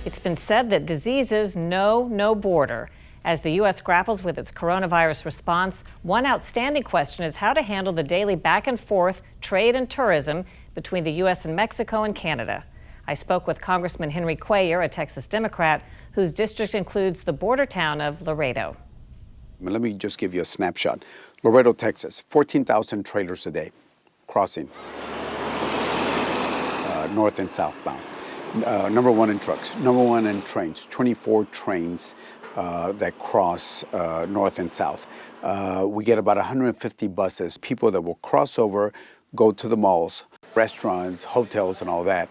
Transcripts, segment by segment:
It's been said that diseases know no border. As the U.S. grapples with its coronavirus response, one outstanding question is how to handle the daily back and forth trade and tourism between the U.S. and Mexico and Canada. I spoke with Congressman Henry Cuellar, a Texas Democrat, whose district includes the border town of Laredo. Let me just give you a snapshot. Laredo, Texas, 14,000 trailers a day crossing north and southbound. Number one in trucks, number one in trains, 24 trains that cross north and south. We get about 150 buses, people that will cross over, go to the malls, restaurants, hotels, and all that,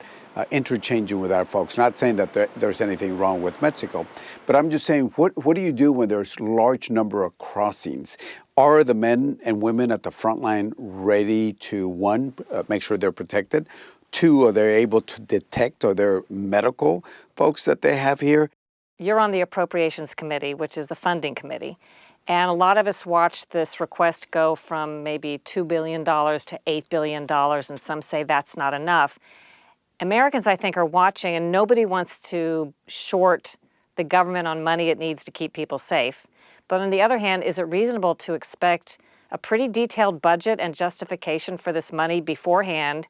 interchanging with our folks. Not saying that there's anything wrong with Mexico, but I'm just saying, what do you do when there's large number of crossings? Are the men and women at the front line ready to, one, make sure they're protected? Two, are they able to detect? Are there medical folks that they have here? You're on the Appropriations Committee, which is the funding committee. And a lot of us watched this request go from maybe $2 billion to $8 billion, and some say that's not enough. Americans, I think, are watching, and nobody wants to short the government on money it needs to keep people safe. But on the other hand, is it reasonable to expect a pretty detailed budget and justification for this money beforehand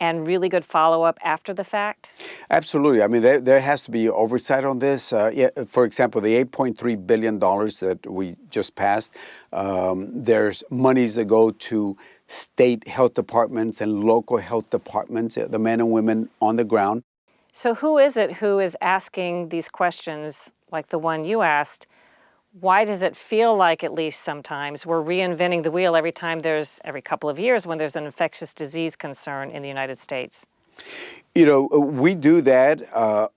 and really good follow-up after the fact? Absolutely. I mean, there has to be oversight on this. For example, the $8.3 billion that we just passed, there's monies that go to state health departments and local health departments, the men and women on the ground. So who is it who is asking these questions like the one you asked? Why does it feel like, at least sometimes, we're reinventing the wheel every couple of years when there's an infectious disease concern in the United States? You know, we do that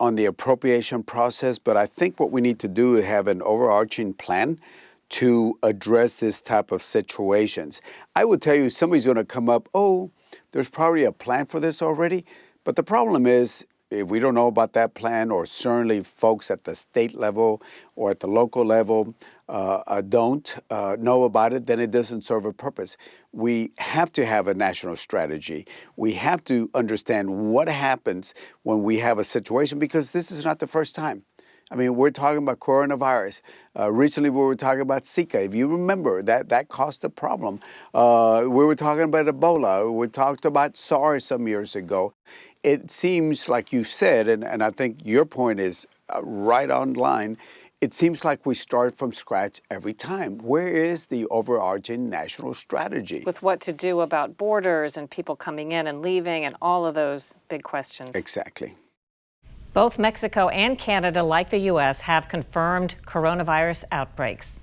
on the appropriation process, but I think what we need to do is have an overarching plan to address this type of situations. I would tell you, somebody's going to come up, oh, there's probably a plan for this already, but the problem is, if we don't know about that plan, or certainly folks at the state level or at the local level don't know about it, then it doesn't serve a purpose. We have to have a national strategy. We have to understand what happens when we have a situation, because this is not the first time. I mean, we're talking about coronavirus. Recently, we were talking about Zika. If you remember, that caused a problem. We were talking about Ebola. We talked about SARS some years ago. It seems like you said, and I think your point is right on line, it seems like we start from scratch every time. Where is the overarching national strategy? With what to do about borders and people coming in and leaving and all of those big questions. Exactly. Both Mexico and Canada, like the U.S., have confirmed coronavirus outbreaks.